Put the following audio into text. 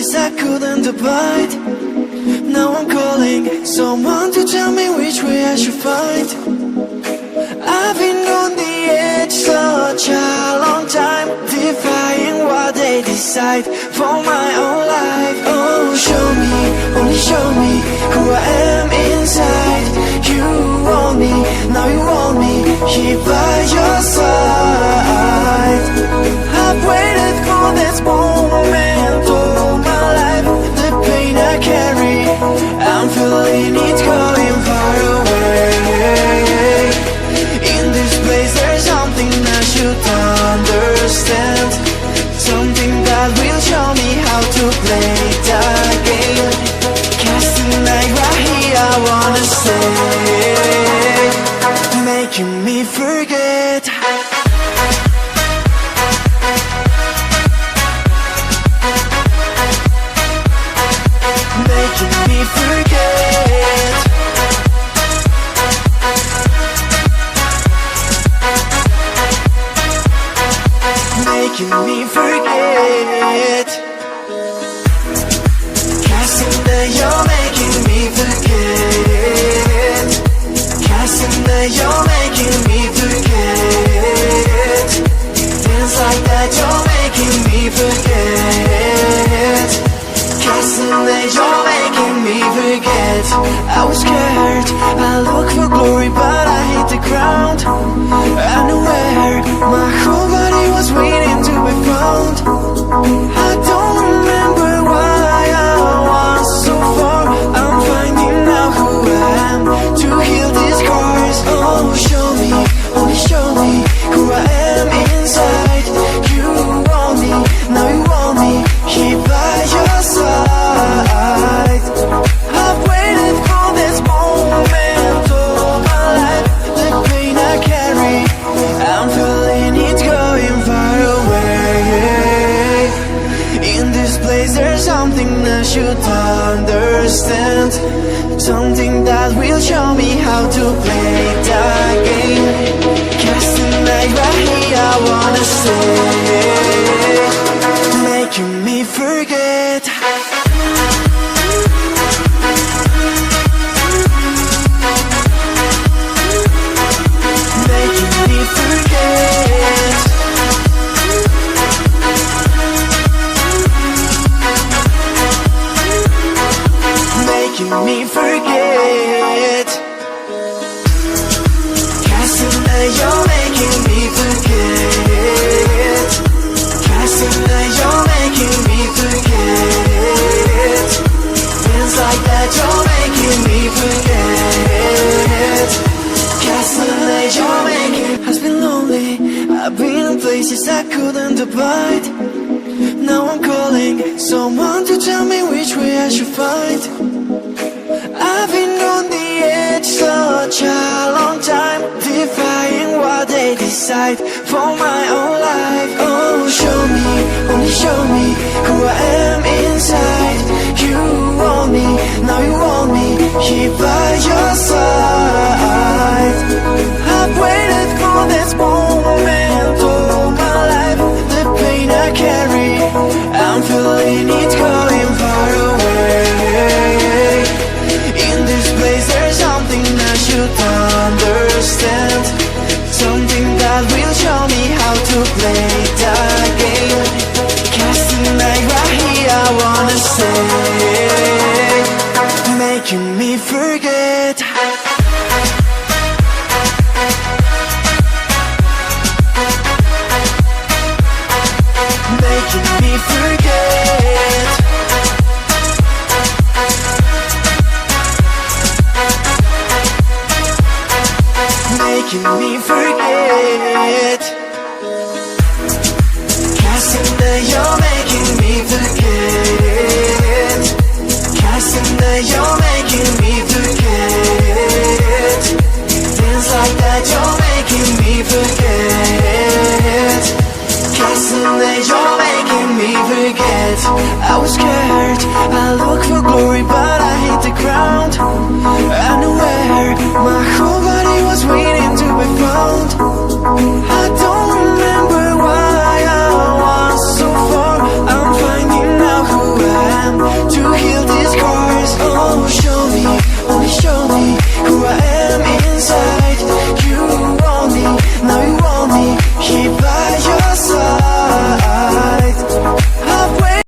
places I couldn't abide. Now I'm calling someone to tell me which way I should find. I've been on the edge such a long time, defying what they decide for my own life. Oh, show me, only show me who I am inside. You want me, now you want me here by your side. I've waited for this moment all my life. The pain I carry, I'm feeling it going far away. In this place there's something I should understand, something that will show me how to play the game. Cast the night right here, I wanna stay, making me forget. Making me forget. Making me forget. Casting that you're making me forget. Casting that you're making me forget. Things like that you're making me forget. Casting that you're making me forget. I was scared, I looked for glory but I hit the ground. I knew where my whole body was waiting to be found. I don't remember why I was so far. I'm finding out who I am to heal these scars. Oh, show me, only show me who I am inside. You want me, now you want me here by your side. I've waited for this moment all my life. The pain I carry, I'm feeling it going far away. In this place there's something I should understand, something that will show me how to play the game. Cast the night right here, I wanna stay, making me forget. Making me forget. Making me forget. Casting that you're making me forget. Casting that you're making me forget. Things like that you're making me forget. Casting that you're making has been lonely. I've been in places I couldn't abide. Now I'm calling someone to tell me which way I should find. I've been on the edge such a long time, defying what they decide for my own life. Oh, show me, only show me who I am inside. You want me, now you want me here by your side. I've waited for this moment all my life. The pain I carry, I'm feeling it going far away. In this place there's something I should understand, something that will show me how to play the game. Casting the night right here, I wanna stay, making me forget. Making me forget. Making me forget. Casting that you're making me forget. Casting that you're making me forget. Things like that you're making me forget. Casting that you're making me forget. I was scared, I looked for